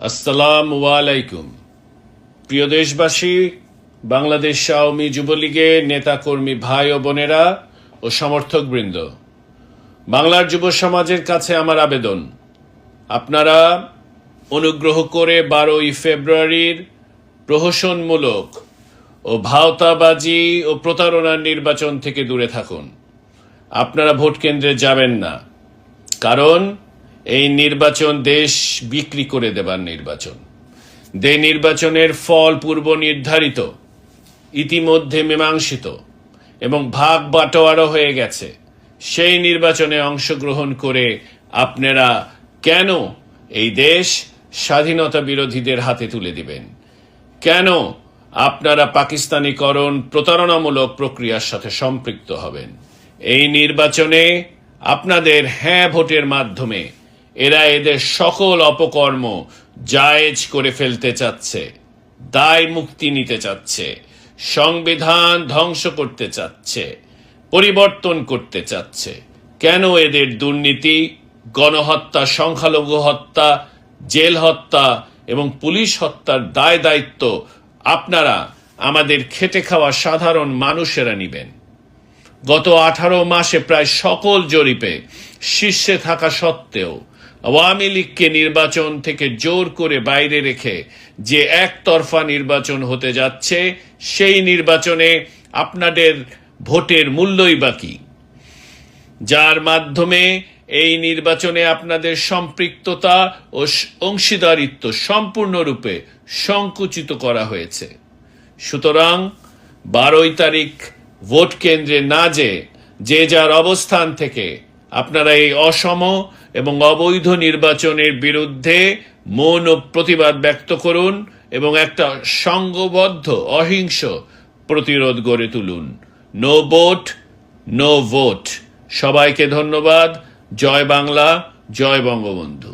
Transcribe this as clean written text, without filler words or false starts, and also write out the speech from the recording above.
আসসালামু আলাইকুম। প্রিয় দেশবাসী, বাংলাদেশ আওয়ামী যুবলীগের নেতাকর্মী ভাই ও বোনেরা ও সমর্থকবৃন্দ, বাংলার যুব সমাজের কাছে আমার আবেদন, আপনারা অনুগ্রহ করে 12ই ফেব্রুয়ারির প্রহসনমূলক ও ভাওতাবাজি ও প্রতারণার নির্বাচন থেকে দূরে থাকুন। আপনারা ভোট কেন্দ্রে যাবেন না, কারণ এই নির্বাচন দেশ বিক্রি করে দেবার নির্বাচন। নির্বাচনের ফল পূর্ব নির্ধারিত, ইতিমধ্যে মীমাংসিত এবং ভাগ বাটোয়ারা হয়ে গেছে। সেই নির্বাচনে অংশগ্রহণ করে আপনারা কেন এই দেশ স্বাধীনতা বিরোধীদের হাতে তুলে দিবেন? কেন আপনারা পাকিস্তানিকরণ প্রতারণামূলক প্রক্রিয়ার সাথে সম্পৃক্ত হবেন? এই নির্বাচনে আপনাদের হ্যাঁ ভোটের মাধ্যমে এরা এদের সকল অপকর্ম জায়েজ করে ফেলতে চাচ্ছে, দায় মুক্তি নিতে চাচ্ছে, সংবিধান ধ্বংস করতে চাচ্ছে, পরিবর্তন করতে চাচ্ছে। কেন এদের দুর্নীতি, গণহত্যা, সংখ্যালঘু হত্যা, জেল হত্যা এবং পুলিশ হত্যার দায় দায়িত্ব আপনারা আমাদের খেটে খাওয়া সাধারণ মানুষেরা নিবেন? গত 18 মাসে প্রায় সকল জরিপে শীর্ষে থাকা সত্ত্বেও আওয়ামী লীগকে নির্বাচন থেকে জোর করে বাইরে রেখে যে একতরফা নির্বাচন হতে যাচ্ছে, সেই নির্বাচনে আপনাদের ভোটের মূল্যই বাকি, যার মাধ্যমে এই নির্বাচনে আপনাদের সম্পৃক্ততা ও অংশীদারিত্ব সম্পূর্ণরূপে সংকুচিত করা হয়েছে। সুতরাং 12 তারিখ ভোট কেন্দ্রে না যে যার অবস্থান থেকে আপনারা এই অসম এবং অবৈধ নির্বাচনের বিরুদ্ধে মৌন প্রতিবাদ ব্যক্ত করুন এবং একটা সংঘবদ্ধ অহিংস প্রতিরোধ গড়ে তুলুন। No vote, no vote. সবাইকে ধন্যবাদ। জয় বাংলা, জয় বঙ্গবন্ধু।